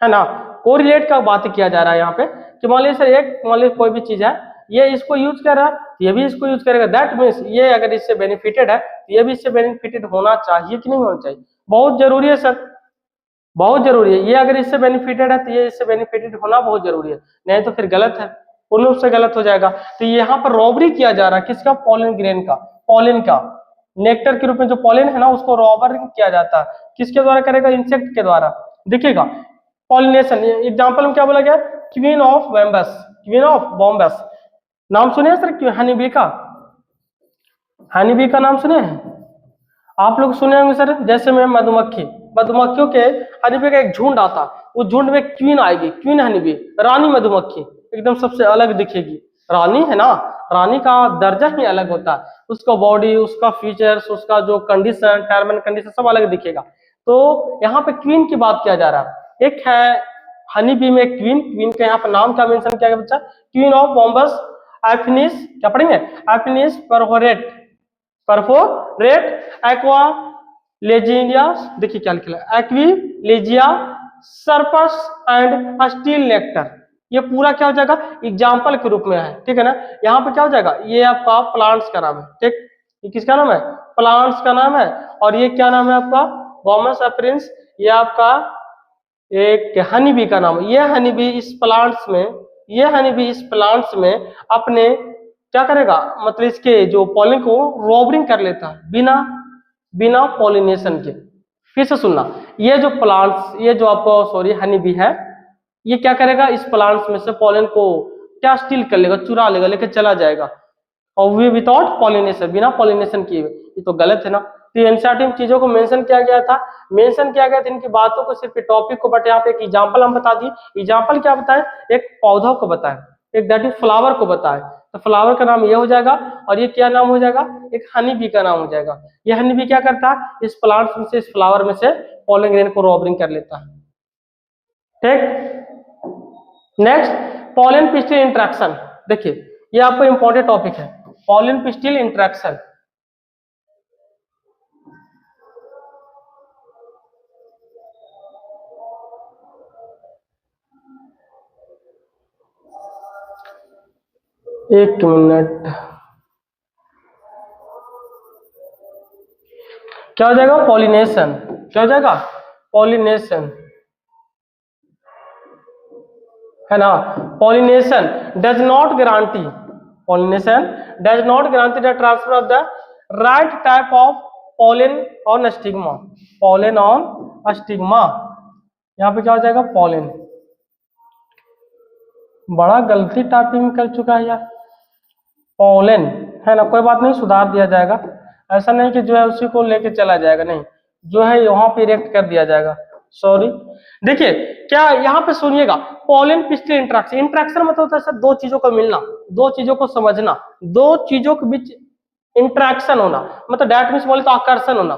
है ना। को रिलेट का बात किया जा रहा है यहाँ पे, कि मान लीजिए सर एक, मान लीजिए कोई भी चीज है, ये इसको यूज कर रहा है, ये भी इसको यूज करेगा, दैट मीन्स ये अगर इससे बेनिफिटेड है, ये भी इससे बेनिफिटेड होना चाहिए कि नहीं होना चाहिए, बहुत जरूरी है सर, बहुत जरूरी है। ये अगर इससे बेनिफिटेड है तो ये इससे बेनिफिटेड होना बहुत जरूरी है, नहीं तो फिर गलत है, पूर्ण रूप से गलत हो जाएगा। तो यहाँ पर रॉबरी किया जा रहा है किसका, पॉलिन ग्रेन का, पॉलिन का, नेक्टर के रूप में जो पॉलिन है ना उसको रॉबरी किया जाता है, किसके द्वारा करेगा, इंसेक्ट के द्वारा। देखिएगा पॉलिनेशन एग्जांपल में क्या बोला गया, queen of bombs, queen of bombs, नाम सुने सर हनी बी का, हनी बी का नाम सुने हैं आप लोग, सुने होंगे सर। जैसे में मधुमक्खी, मधुमक्खियों के हनी बी का एक झुंड आता, उस झुंड में क्वीन आएगी, क्वीन हनी बी, रानी मधुमक्खी, एकदम सबसे अलग दिखेगी, रानी है ना, रानी का दर्जा ही अलग होता है, उसका बॉडी, उसका फीचर्स, उसका जो कंडीशन, टर्म एंड कंडीशन सब अलग दिखेगा। तो यहाँ पे क्वीन की बात किया जा रहा है। एक है हनी बी में क्वीन, क्वीन का यहाँ पर नाम क्या मेंशन किया गया बच्चा, क्वीन ऑफ बॉम्बस एफिनिस, क्या पढ़ेंगे, एफिनिस परफोरेट, परफोरेट एक्वा लेजिया, देखिए क्या लिखा है, एक्विलेजिया सर्पस एंड स्टील नेक्टर। ये पूरा क्या हो जाएगा, एग्जाम्पल के रूप में है, ठीक है ना। यहाँ पे क्या हो जाएगा, ये आपका प्लांट्स का नाम है, ठीक, ये किसका नाम है, प्लांट्स का नाम है। और ये क्या नाम है आपका, बॉमस एफिनिस, ये आपका एक हनी बी का नाम है। ये हनी बी इस प्लांट्स में, ये हनी बी इस प्लांट्स में अपने क्या करेगा, मतलब इसके जो पॉलिन को रॉबरिंग कर लेता है बिना बिना पॉलिनेशन के। फिर से सुनना, ये जो प्लांट्स, ये जो आपको सॉरी हनी बी है, ये क्या करेगा, इस प्लांट्स में से पॉलिन को क्या स्टील कर लेगा, चुरा लेगा, लेकर चला जाएगा, और वे विदाउट पॉलिनेशन, बिना पॉलिनेशन किए। ये तो गलत है ना। तो एनसीईआरटी में चीजों को मेंशन किया गया था, मेंशन किया गया था इनकी बातों को, सिर्फ टॉपिक को, बट यहाँ पे एक एग्जांपल हम बता दिए। एग्जांपल क्या बताएं, एक पौधों को बताएं, एक दैट इज फ्लावर को बताए, तो फ्लावर का नाम ये हो जाएगा, और ये क्या नाम हो जाएगा, एक हनी बी का नाम हो जाएगा। ये हनी बी क्या करता है, इस प्लांट में से, इस फ्लावर में से पॉलन ग्रेन को रॉबिंग कर लेता है। ठीक, नेक्स्ट पॉलन पिस्टिल इंटरेक्शन। देखिए ये आपको इंपॉर्टेंट टॉपिक है, पॉलन पिस्टिल इंटरेक्शन। एक मिनट, क्या हो जाएगा, पॉलिनेशन। क्या हो जाएगा, पॉलिनेशन, है ना। Pollination does not guarantee, pollination does not guarantee the transfer of the right type of pollen on stigma, pollen on stigma. यहाँ पे क्या हो जाएगा, पॉलन। बड़ा गलती टाइपिंग कर चुका है यार, पॉलन, है ना। कोई बात नहीं, सुधार दिया जाएगा। ऐसा नहीं कि जो है उसी को लेके चला जाएगा, नहीं, जो है यहाँ पे इरेक्ट कर दिया जाएगा, सॉरी। देखिए क्या यहाँ पे सुनिएगा, पॉलन पिस्टिल इंटरेक्शन। इंटरेक्शन मतलब होता है सर दो चीजों का मिलना, दो चीजों को समझना, दो चीजों के बीच इंटरेक्शन होना, मतलब डैट मीन्स बोले तो आकर्षण होना,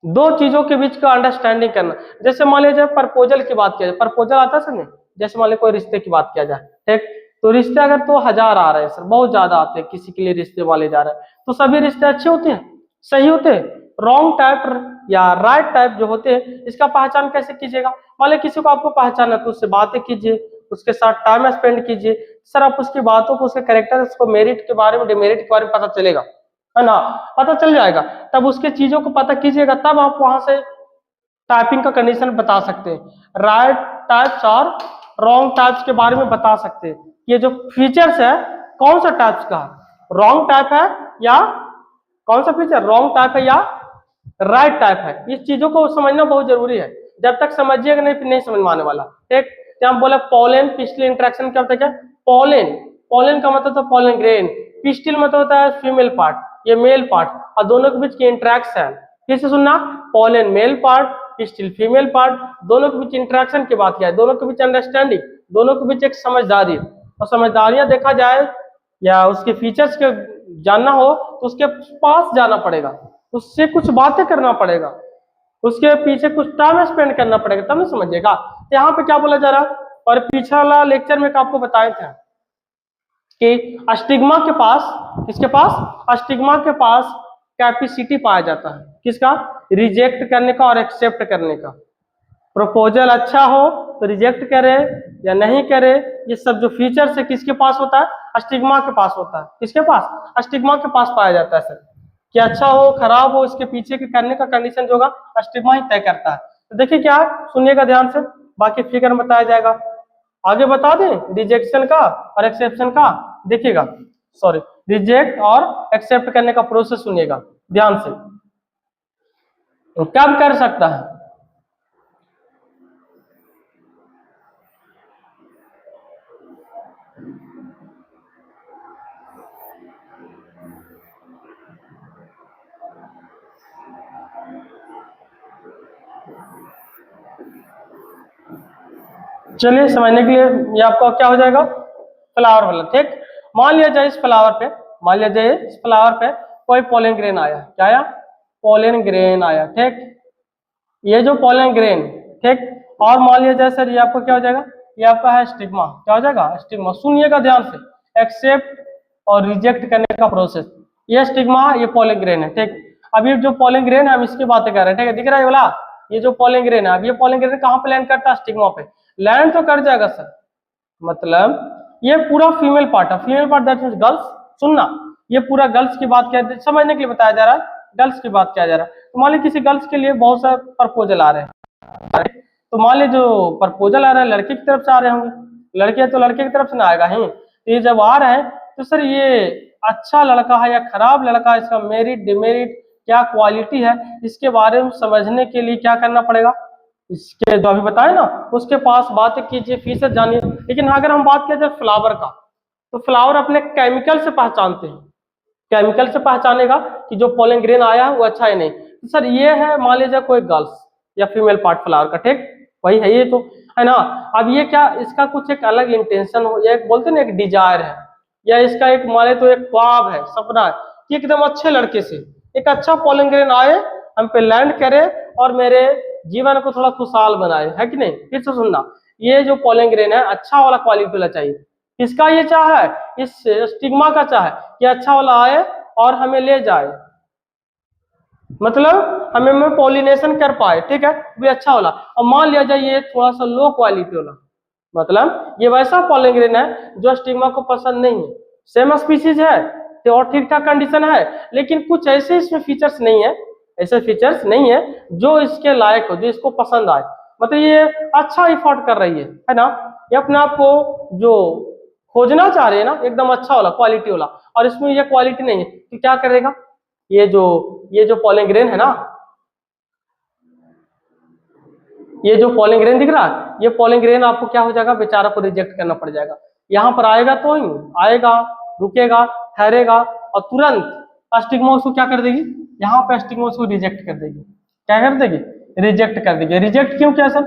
दो चीजों के बीच का अंडरस्टैंडिंग करना। जैसे मान लीजिए प्रपोजल की बात किया जाए, प्रपोजल आता है समझे, जैसे मान लीजिए कोई रिश्ते की बात किया जाए, ठीक, तो रिश्ते अगर तो 1000 आ रहे हैं सर, बहुत ज्यादा आते हैं, किसी के लिए रिश्ते वाले जा रहे हैं, तो सभी रिश्ते अच्छे होते हैं, सही होते हैं। रॉन्ग टाइप या राइट टाइप जो होते हैं, इसका पहचान कैसे कीजिएगा। मान लीजिए किसी को आपको पहचाना तो उससे बातें कीजिए, उसके साथ टाइम स्पेंड कीजिए, सर आप उसकी बातों को, उसके कैरेक्टर, उसको मेरिट के बारे में, डिमेरिट के बारे में पता चलेगा, है ना, पता चल जाएगा। तब उसके चीजों को पता कीजिएगा, तब आप वहां से टाइपिंग का कंडीशन बता सकते हैं, राइट टाइप्स और रॉन्ग टाइप्स के बारे में बता सकते हैं। ये जो फीचर्स है कौन सा टाइप्स का, रॉन्ग टाइप है या कौन सा फीचर, रॉन्ग टाइप है या राइट टाइप है, इस चीजों को समझना बहुत जरूरी है। जब तक समझिएगा नहीं, फिर नहीं समझ में आने वाला। ठीक, क्या हम बोले, पॉलन पिस्टिल इंटरेक्शन क्या होता है, क्या पॉलन, पॉलन का मतलब तो पॉलन ग्रेन, पिस्टिल मतलब होता है फीमेल पार्ट, ये मेल पार्ट, और दोनों के बीच की इंटरेक्शन। फिर से सुनना, pollen male part, pistil female part, दोनों के बीच इंटरेक्शन की बात किया है, दोनों के बीच अंडरस्टैंडिंग, दोनों के बीच एक समझदारी, और समझदारियां देखा जाए या उसके फीचर्स के जानना हो तो उसके पास जाना पड़ेगा, उससे कुछ बातें करना पड़ेगा, उसके पीछे कुछ टाइम स्पेंड करना पड़ेगा, तब ना समझिएगा। यहाँ पे क्या बोला जा रहा है, और पिछला लेक्चर में आपको बताए थे कि अस्टिग्मा के पास, किसके पास, अस्टिग्मा के पास कैपेसिटी पाया जाता है, किसका, रिजेक्ट करने का और एक्सेप्ट करने का। प्रपोजल अच्छा हो तो रिजेक्ट करे या नहीं करे, ये सब जो फीचर्स है किसके पास होता है, अस्टिग्मा के पास होता है। किसके पास, अस्टिग्मा के पास पाया जाता है सर। कि अच्छा हो खराब हो, इसके पीछे के करने का कंडीशन जो होगा अस्टिग्मा ही तय करता है। तो देखिए क्या, सुनिएगा ध्यान से, बाकी फिगर में बताया जाएगा। आगे बता दें रिजेक्शन का और एक्सेप्शन का, देखिएगा, सॉरी, रिजेक्ट और एक्सेप्ट करने का प्रोसेस सुनिएगा ध्यान से, तो कब कर सकता है। चलिए समझने के लिए, ये आपका क्या हो जाएगा, फ्लावर वाला। ठीक, मान लिया जाए इस फ्लावर पे, मान लिया जाए इस फ्लावर पे कोई पोलन ग्रेन आया, क्या आया, पोलन ग्रेन आया। ठीक, ये जो पोलन ग्रेन, ठीक, और मान लिया जाए सर ये आपको क्या हो जाएगा, ये आपका है स्टिग्मा, क्या हो जाएगा, स्टिग्मा। सुनिएगा ध्यान से, एक्सेप्ट और रिजेक्ट करने का प्रोसेस, ये स्टिग्मा, ये पोलन ग्रेन है। ठीक, अब ये जो पोलन ग्रेन है हम इसकी बातें कर रहे हैं, ठीक है, दिख रहा है वाला, ये जो पोलन ग्रेन है, अब ये पोलन ग्रेन कहाँ पे लैंड करता है, स्टिग्मा पे लैंड तो कर जाएगा सर, मतलब ये पूरा फीमेल पार्ट है, female part that means girls. सुनना, ये पूरा गर्ल्स की बात क्या समझने के लिए बताया जा रहा है, गर्ल्स की बात किया जा रहा है। तो मान लीजिए किसी गर्ल्स के लिए बहुत सारे प्रपोजल आ रहे हैं, तो मान लीजिए जो प्रपोजल आ रहा है लड़के की तरफ से आ रहे होंगे, लड़के तो लड़के की तरफ से ना आएगा ही, तो ये जब आ रहा है तो सर ये अच्छा लड़का है या खराब लड़का है, इसका मेरिट डिमेरिट क्या क्वालिटी है, इसके बारे में समझने के लिए क्या करना पड़ेगा, इसके जो अभी बताए ना उसके पास बात कीजिए, फीचर जानिए। लेकिन अगर हम बात किया जाए फ्लावर का, तो फ्लावर अपने केमिकल से पहचानते हैं, केमिकल से पहचानेगा कि जो पोलन ग्रेन आया है वो अच्छा है नहीं। तो सर ये है मान लीजिए कोई गर्ल्स या फीमेल पार्ट फ्लावर का, ठीक, वही है ये। तो है ना। अब ये क्या, इसका कुछ एक अलग इंटेंशन हो, या एक बोलते ना एक डिजायर है, या इसका एक माने तो एक ख्वाब है, सपना है कि एकदम अच्छे लड़के से एक अच्छा पोलिंग ग्रेन आए, हम पे लैंड करे और मेरे जीवन को थोड़ा खुशहाल बनाए, है कि नहीं। फिर से सुनना, ये जो पोलिंग ग्रेन है अच्छा वाला क्वालिटी वाला चाहिए। किसका ये चाह है, इस स्टिग्मा का चाह है कि अच्छा वाला आए और हमें ले जाए, मतलब हमें पॉलिनेशन कर पाए, ठीक है, भी अच्छा वाला। और मान लिया जाए ये थोड़ा सा लो क्वालिटी वाला, मतलब ये वैसा पोलिंग ग्रेन है जो स्टिग्मा को पसंद नहीं है, सेम स्पीसीज है तो और ठीक ठाक कंडीशन है, लेकिन कुछ ऐसे इसमें फीचर्स नहीं है, ऐसे फीचर्स नहीं है जो इसके लायक हो, जो इसको पसंद आए, मतलब ये अच्छा इफोर्ट कर रही है ना, ये अपने आप को जो खोजना चाह रहे हैं ना एकदम अच्छा वाला क्वालिटी वाला, और इसमें ये क्वालिटी नहीं है तो क्या करेगा, ये जो पोलिंग ग्रेन है ना, ये जो पोलिंग ग्रेन दिख रहा है, ये पोलिंग ग्रेन आपको क्या हो जाएगा, बेचारा को रिजेक्ट करना पड़ जाएगा। यहाँ पर आएगा तो ही आएगा, रुकेगा, ठहरेगा, और तुरंत स्टिग्मा उसको क्या कर देगी, यहाँ पे स्टिग्मा उसको रिजेक्ट कर देगी, क्या कर देगी, रिजेक्ट कर देगी। रिजेक्ट क्यों किया सर,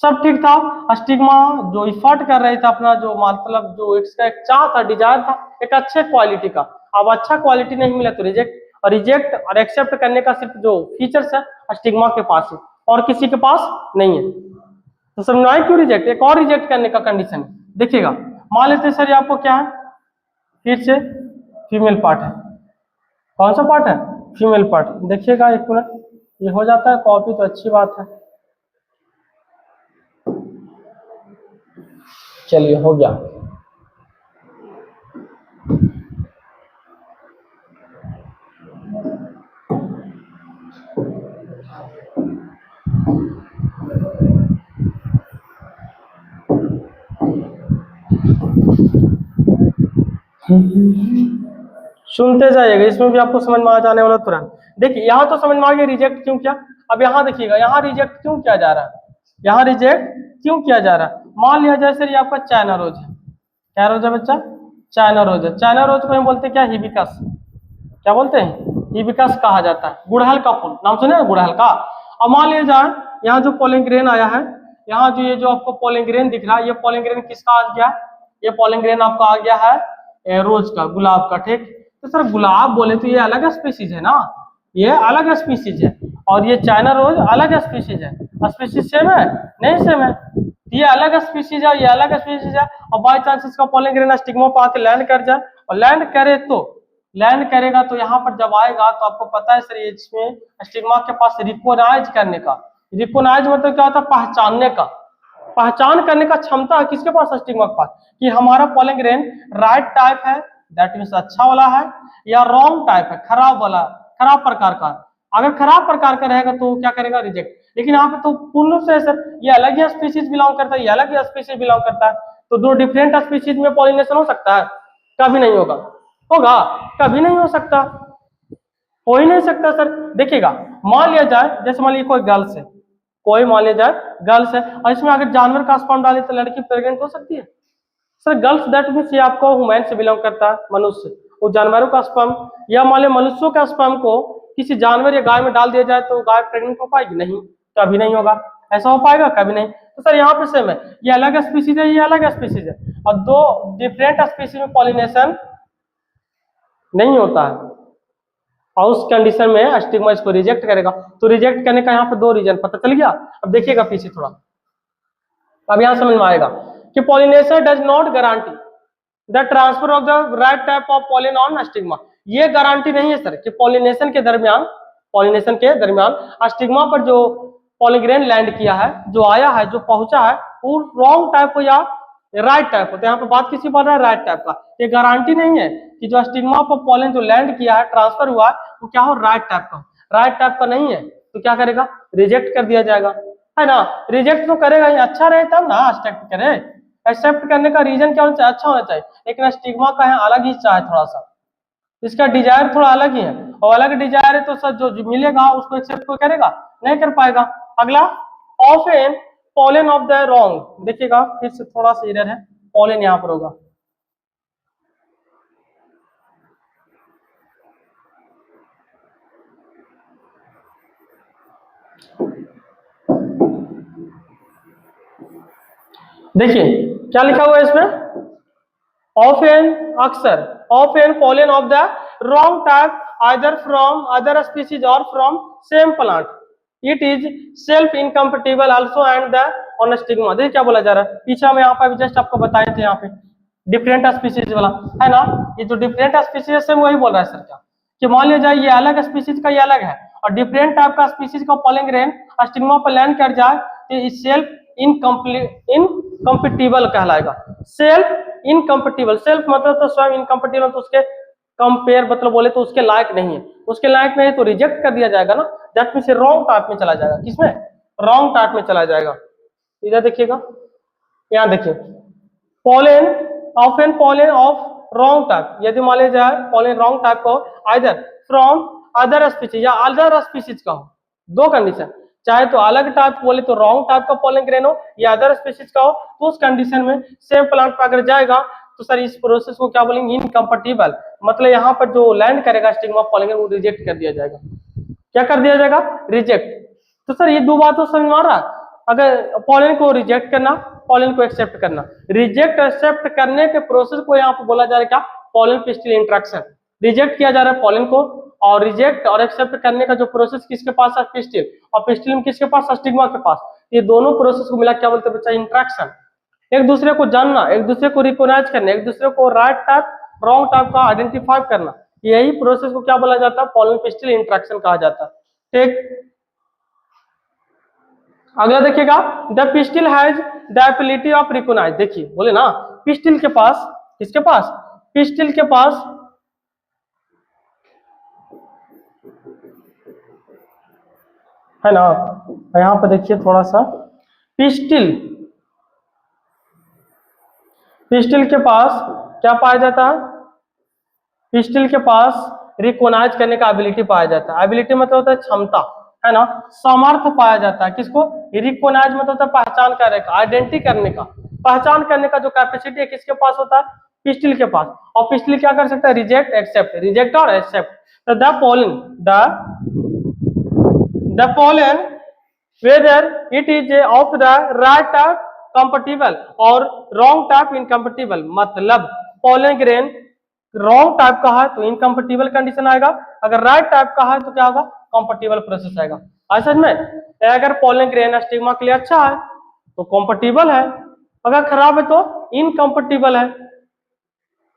सब ठीक था, स्टिग्मा जो इफर्ट कर रहे थे अपना, जो मतलब जो इसका एक चाह था, डिजायर था एक अच्छे क्वालिटी का, अब अच्छा क्वालिटी नहीं मिला तो रिजेक्ट, और रिजेक्ट और एक्सेप्ट करने का सिर्फ जो फीचर्स है स्टिग्मा के पास है और किसी के पास नहीं है। तो समझ में आया क्यों रिजेक्ट, एक और रिजेक्ट करने का कंडीशन देखिएगा। मान लेते सर ये आपको क्या है, फिर से फीमेल पार्ट है, कौन सा पार्ट है, फीमेल पार्ट। देखिएगा एक मिनट, ये हो जाता है कॉपी तो अच्छी बात है, चलिए हो गया। सुनते जाइएगा, इसमें भी आपको समझ में आ जाने वाला तुरंत। देखिए यहाँ तो समझ में आ गया रिजेक्ट क्यों किया, अब यहाँ देखिएगा यहाँ रिजेक्ट क्यों किया जा रहा है, यहाँ रिजेक्ट क्यों किया जा रहा है। मान लिया जैसे ये आपका चाइना रोज है, क्या रोज है बच्चा, चाइना रोज है। चाइना रोज को हम बोलते हैं क्या, हिबिस्कस, क्या बोलते हैं, हिबिस्कस कहा जाता है, गुड़हल का फूल, नाम सुने गुड़हल का। अब मान लिया जाए यहाँ जो पोलिंग ग्रेन आया है, यहाँ जो ये जो आपको पोलिंग ग्रेन दिख रहा है, ये पोलिंग ग्रेन किसका आ गया, ये पोलिंग ग्रेन आपका आ गया है रोज का, गुलाब का, ठीक। तो सर गुलाब बोले तो ये अलग स्पीसीज है ना, ये अलग स्पीसीज है, और ये चाइना रोज अलग स्पीसीज है, स्पीसीज सेम है नहीं, सेम है, ये अलग स्पीसीज है, ये अलग स्पीसीज है, और बाई चांस इसका पोलिंग ग्रेन स्टिग्मा पर आके लैंड कर जाए, और लैंड करे तो लैंड करेगा तो यहाँ पर जब आएगा तो आपको पता है सर इसमें स्टिग्मा के पास रिकोनाइज करने का, रिकोनाइज मतलब क्या होता है, पहचानने का, पहचान करने का क्षमता है किसके पास, स्टिग्मा के पास, कि हमारा पोलिंग ग्रेन राइट टाइप है, दैट मीन्स अच्छा वाला है, या रॉन्ग टाइप है, खराब वाला, खराब प्रकार का। अगर खराब प्रकार का रहेगा तो क्या करेगा, रिजेक्ट। लेकिन यहाँ पे तो पूर्ण रूप से सर ये अलग ही स्पीसीज बिलोंग करता है, ये अलग ही स्पीसीज बिलोंग करता है, तो दो डिफरेंट स्पीसीज में पॉलिनेशन हो सकता है, कभी नहीं होगा, होगा, कभी नहीं हो सकता, हो ही नहीं सकता सर। देखिएगा मान लिया जाए, जैसे मान लीजिए कोई गर्ल्स है, कोई मान लिया जाए गर्ल्स है, और इसमें अगर जानवर का स्पर्म डाले तो लड़की प्रेग्नेंट हो सकती है सर। गर्ल्स दैट मीन्स ये आपको ह्यूमन से बिलोंग करता है, मनुष्य, वो जानवरों का स्पर्म, या मान लीजिए मनुष्यों का स्पर्म को किसी जानवर या गाय में डाल दिया जाए तो गाय प्रेग्नेंट हो पाएगी, नहीं, कभी नहीं होगा, ऐसा हो पाएगा, कभी नहीं। तो सर यहाँ पे सेम है, ये अलग स्पीसीज है, ये अलग स्पीसीज है, और दो डिफरेंट स्पीसीज में पॉलिनेशन नहीं होता है, और उस कंडीशन में स्टिग्मा इसको रिजेक्ट करेगा। तो रिजेक्ट करने का यहाँ पे दो रीजन पता चल गया। अब देखिएगा पीछे थोड़ा, अब यहाँ समझ में आएगा कि pollination does not guarantee the transfer of the right type of pollen on stigma. ये गारंटी नहीं है सर कि पॉलिनेशन के दरमियान स्टिग्मा पर जो पॉलीग्रेन लैंड किया है, जो आया है, जो पहुंचा है, वो रॉन्ग टाइप हो या राइट टाइप हो। तो यहाँ पे बात किसी बोल रहा है, राइट टाइप का। ये गारंटी नहीं है कि जो स्टिग्मा पर पॉलन जो लैंड किया है, ट्रांसफर हुआ है, वो क्या हो, राइट टाइप का। राइट टाइप का नहीं है तो क्या करेगा, रिजेक्ट कर दिया जाएगा, है ना। रिजेक्ट तो करेगा ही, अच्छा रहे तब ना एक्सेप्ट करे। एक्सेप्ट करने का रीजन क्या होना चाहिए, अच्छा होना चाहिए। लेकिन स्टिग्मा का है अलग ही चाहे, थोड़ा सा इसका डिजायर थोड़ा अलग ही है, और अलग डिजायर है तो सर जो मिलेगा उसको एक्सेप्ट कोई करेगा नहीं, कर पाएगा। अगला, of an pollen of the wrong. देखिएगा फिर से थोड़ा सा इधर है, पॉलन यहाँ पर होगा, देखिए क्या लिखा हुआ है इसमें, ऑफ एन अक्सर of an pollen of the wrong type either from other species or from same plant, it is self incompatible also and the on stigma. देखिए क्या बोला जा रहा है, पीछे हम यहाँ पर जस्ट आपको बताए थे, यहाँ पे डिफरेंट स्पीसीज वाला है ना, ये जो डिफरेंट स्पीसीज से वही बोल रहा है सर क्या, कि मान लिया जाए ये अलग स्पीसीज का ये अलग है और डिफरेंट टाइप का स्पीसीज का पॉलन ग्रेन स्टिग्मा पर लैंड कर जाए तो इस सेल्फ इनकम्पेटिबल कहलाएगा। सेल्फ इनकम्पेटिबल, सेल्फ मतलब तो स्वयं, इनकम्पेटिबल तो उसके कंपेयर मतलब बोले तो उसके लायक नहीं है, उसके लायक नहीं तो रिजेक्ट कर दिया जाएगा ना, दैट मींस रॉन्ग टाइप में चला जाएगा। किसमें? रॉन्ग टाइप में चला जाएगा। इधर देखिएगा, यहाँ देखिए pollen of an pollen of wrong type, यदि मान लिया जाए पॉलन रॉन्ग टाइप का हो आइदर फ्रॉम अदर स्पीसीज या अदर स्पीसीज का हो, दो कंडीशन, चाहे तो अलग टाइप बोले तो रॉन्ग टाइप का पॉलन ग्रेन हो या अदर स्पीसीज का हो, तो उस कंडीशन में सेम प्लांट पर अगर जाएगा तो सर इस प्रोसेस को क्या बोलेंगे, इनकम्पेटिबल, मतलब यहाँ पर जो लैंड करेगा स्टिग्मा पॉलन ग्रेन वो रिजेक्ट कर दिया जाएगा। क्या कर दिया जाएगा? रिजेक्ट। तो सर ये दो बात तो समझ में आ रहा है, अगर पॉलन को रिजेक्ट करना, पॉलन को एक्सेप्ट करना, रिजेक्ट एक्सेप्ट करने के प्रोसेस को यहाँ पे बोला जा रहा है क्या, पॉलन पिस्टिल इंटरेक्शन। रिजेक्ट किया जा रहा है पॉलन को और रिजेक्ट और एक्सेप्ट करने का जो प्रोसेस किसके पास है, पिस्टिल, और पिस्टिल में किसके पास, स्टिग्मा के पास, ये दोनों प्रोसेस को मिला क्या बोलते हैं बच्चा, इंटरेक्शन। एक दूसरे को जानना, एक दूसरे को रिकॉग्नाइज करना, एक दूसरे को राइट टाइप रॉन्ग टाइप का आइडेंटिफाई करना, यही प्रोसेस को क्या बोला जाता है, पॉलन पिस्टिल इंटरेक्शन कहा जाता है। ठीक, अगला देखिएगा, the pistil has the ability of recognize. देखिए बोले ना पिस्टिल के पास, किसके पास, पिस्टिल के पास है ना, यहाँ पे देखिए थोड़ा सा, पिस्टिल, पिस्टिल के पास क्या पाया जाता है, पिस्टिल के पास रिकॉग्नाइज करने का एबिलिटी पाया जाता है। एबिलिटी मतलब होता है क्षमता, है ना, सामर्थ्य पाया जाता है। किसको? रिकॉग्नाइज मतलब होता है पहचान करने का, आइडेंटिटी करने का, पहचान करने का जो कैपेसिटी है किसके पास होता है, पिस्टिल के पास। और पिस्टिल क्या कर सकता है, रिजेक्ट एक्सेप्ट, रिजेक्ट और एक्सेप्ट। तो the pollen, the pollen whether it is of the right type compatible और wrong type incompatible, मतलब pollen grain wrong type का है तो incompatible कंडीशन आएगा, अगर right type का है तो क्या होगा, compatible प्रोसेस आएगा। ऐसा में अगर pollen grain स्टिग्मा के लिए अच्छा है तो compatible है, अगर खराब है तो incompatible है।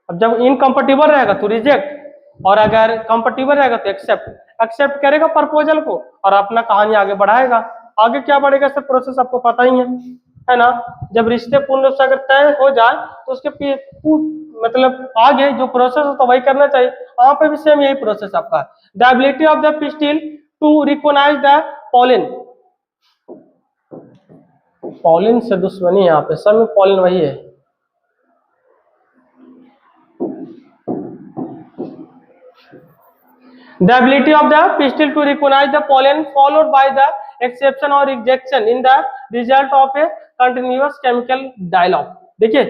अब जब इनकम्पेटिबल रहेगा तो रिजेक्ट, और अगर कंपेटिबल रहेगा तो एक्सेप्ट, एक्सेप्ट करेगा प्रपोजल को और अपना कहानी आगे बढ़ाएगा। आगे क्या बढ़ेगा सर, प्रोसेस आपको पता ही है ना, जब रिश्ते पूर्ण रूप से अगर तय हो जाए तो उसके मतलब आगे जो प्रोसेस हो तो वही करना चाहिए। यहाँ पे भी सेम यही प्रोसेस आपका है। The ability of the pistil to recognize the pollen, pollen से दुश्मनी यहाँ पे, सब में पॉलन वही है। The ability of the pistil to recognize the pollen followed by the exception or rejection in the result of a continuous chemical dialogue। देखिए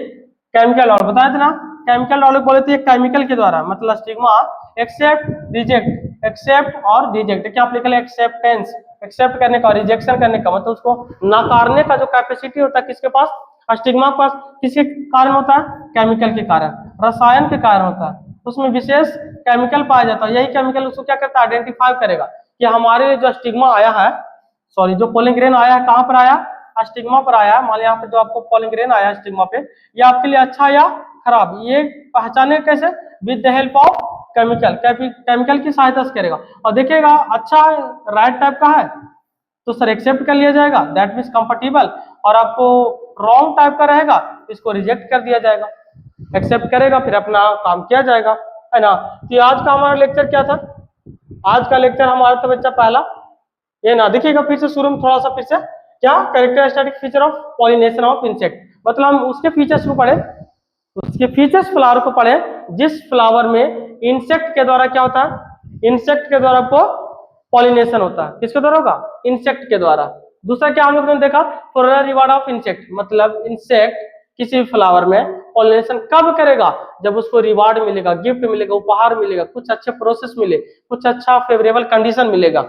chemical dialogue बताया था ना, केमिकल डायलॉग बोले थे केमिकल के द्वारा, मतलब स्टिग्मा एक्सेप्ट रिजेक्ट, एक्सेप्ट और रिजेक्ट, क्या आप लिख रहे, एक्सेप्टेंस, एक्सेप्ट करने का, रिजेक्शन करने का, मतलब उसको नकारने का जो कैपेसिटी होता है किसके पास, स्टिग्मा के पास। किसके कारण होता है, केमिकल के कारण, रसायन के कारण होता है, उसमें विशेष केमिकल पाया जाता है। यही केमिकल उसको क्या करता है, आइडेंटिफाई करेगा कि हमारे जो स्टिग्मा आया है, सॉरी जो पोलिंग ग्रेन आया है कहाँ पर आया, स्टिग्मा पर आया। मान लिया यहाँ पे जो आपको पोलिंग ग्रेन आया स्टिग्मा पे, ये आपके लिए अच्छा या खराब, ये पहचाने कैसे, with the help of chemical, chemical की सहायता से करेगा। और देखिएगा अच्छा राइट टाइप का है तो सर एक्सेप्ट कर लिया जाएगा, दैट मीन्स कंफर्टेबल, और आपको रॉन्ग टाइप का रहेगा इसको रिजेक्ट कर दिया जाएगा, एक्सेप्ट करेगा फिर अपना काम किया जाएगा, है ना। तो आज का हमारा लेक्चर क्या था, आज का लेक्चर हमारा तो बच्चा पहला ये ना, देखिएगा फिर से शुरू में थोड़ा सा, फिर से क्या characteristic feature of pollination of insect, मतलब हम उसके फीचर्स को पढ़े, उसके फीचर्स फ्लावर को पढ़े जिस फ्लावर में इंसेक्ट के द्वारा क्या होता है, इंसेक्ट के द्वारा आपको पॉलिनेशन होता है, किसके द्वारा होगा, इंसेक्ट के द्वारा। दूसरा क्या हम लोग ने देखा, फ्लोरल रिवार्ड ऑफ इंसेक्ट, मतलब इंसेक्ट किसी फ्लावर में पॉलिनेशन कब करेगा, जब उसको रिवार्ड मिलेगा, गिफ्ट मिलेगा, उपहार मिलेगा, कुछ अच्छे प्रोसेस मिले, कुछ अच्छा फेवरेबल कंडीशन मिलेगा।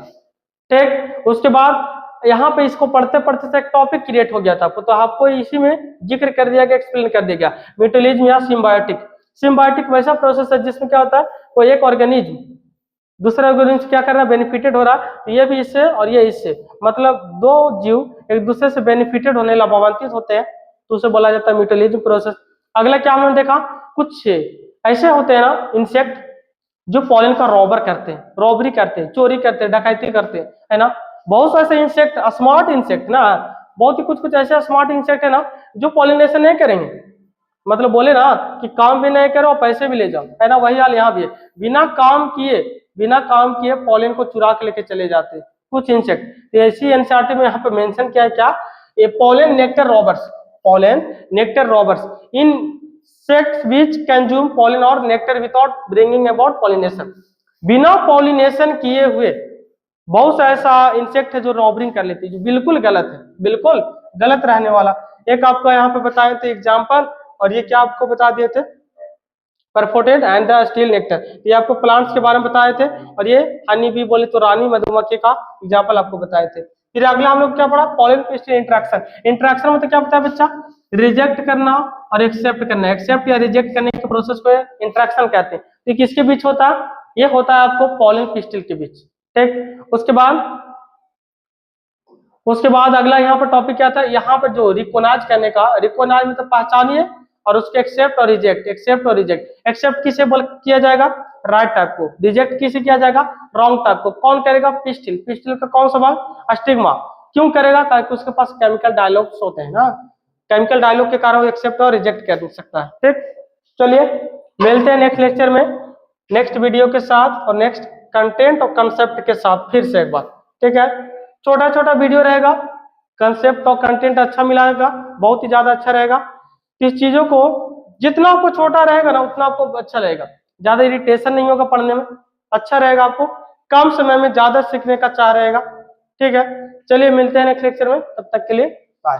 ठीक, उसके बाद यहाँ पे इसको पढ़ते पढ़ते से एक टॉपिक क्रिएट हो गया था आपको, तो आपको इसी में जिक्र कर दिया गया, एक्सप्लेन कर दिया गया म्यूटुअलिज्म या सिम्बायोटिक। सिम्बायोटिक वैसा प्रोसेस है जिसमें क्या होता है, कोई एक ऑर्गेनिज्म दूसरे ऑर्गेनिज्म क्या कर रहा है, बेनिफिटेड हो रहा है, तो ये भी इससे और ये इससे, मतलब दो जीव एक दूसरे से बेनिफिटेड होने लाभान्वित होते हैं, तो उसे बोला जाता है म्यूटुअलिज्म प्रोसेस। अगला क्या हमने देखा, कुछ ऐसे होते हैं ना इंसेक्ट जो पॉलन का रॉबर करते हैं, रॉबरी करते हैं, चोरी करते हैं, डकैती करते हैं, है ना। बहुत से ऐसे इंसेक्ट, स्मार्ट इंसेक्ट ना, बहुत ही कुछ कुछ ऐसे स्मार्ट इंसेक्ट है ना जो पॉलिनेशन नहीं करेंगे, मतलब बोले ना कि काम भी नहीं करो पैसे भी ले जाओ, है ना, वही हाल यहाँ भी है। बिना काम किए पॉलन को चुरा के लेके चले जाते हैं कुछ इंसेक्ट। तो ऐसी एनसीईआरटी में यहाँ पे मेंशन किया है क्या, ये pollen nectar robbers insects which consume pollen or nectar without bringing about pollination। बिना पॉलिनेशन किए हुए बहुत सा ऐसा इंसेक्ट है जो रॉबरिंग कर लेती है, जो बिल्कुल गलत है, बिल्कुल गलत रहने वाला। एक आपको यहाँ पे बताए थे एग्जाम्पल, और ये क्या आपको बता दिए थे, परफोटेड एंड द स्टील नेक्टर, ये आपको प्लांट्स के बारे में बताए थे, और ये हनी बी बोले तो रानी मधुमक्खी का एग्जाम्पल आपको बताए थे। फिर अगला हम लोग क्या पढ़ा, पॉलन पिस्टिल इंटरेक्शन। इंटरेक्शन मतलब क्या बताया बच्चा, रिजेक्ट करना और एक्सेप्ट करना, एक्सेप्ट या रिजेक्ट करने के प्रोसेस को इंटरेक्शन कहते हैं। तो किसके बीच होता है, ये होता है आपको पॉलन पिस्टिल के बीच, ठीक। उसके बाद अगला यहाँ पर टॉपिक क्या था, यहाँ पर जो रिकॉग्नाइज करने का, रिकॉग्नाइज मतलब पहचानिए, और उसके एक्सेप्ट और रिजेक्ट, एक्सेप्ट किसे बोल किया जाएगा, राइट टाइप को, रिजेक्ट किसे किया जाएगा, रॉन्ग टाइप को। कौन करेगा, पिस्टिल का कौन सा भाग, स्टिग्मा। क्यों करेगा, क्योंकि उसके पास केमिकल डायलॉग्स होते हैं ना, केमिकल डायलॉग के कारण वो एक्सेप्ट और रिजेक्ट कर सकता है, ठीक। चलिए मिलते हैं नेक्स्ट लेक्चर में, नेक्स्ट वीडियो के साथ और नेक्स्ट कंटेंट और कंसेप्ट के साथ फिर से एक बार, ठीक है। छोटा छोटा वीडियो रहेगा, कंसेप्ट और कंटेंट अच्छा मिलाएगा, बहुत ही ज्यादा अच्छा रहेगा। इस चीजों को जितना आपको छोटा रहेगा ना उतना आपको अच्छा रहेगा, ज्यादा इरिटेशन नहीं होगा पढ़ने में, अच्छा रहेगा, आपको कम समय में ज्यादा सीखने का चाह रहेगा, ठीक है। चलिए मिलते हैं नेक्स्ट लेक्चर में, तब तक के लिए बाय।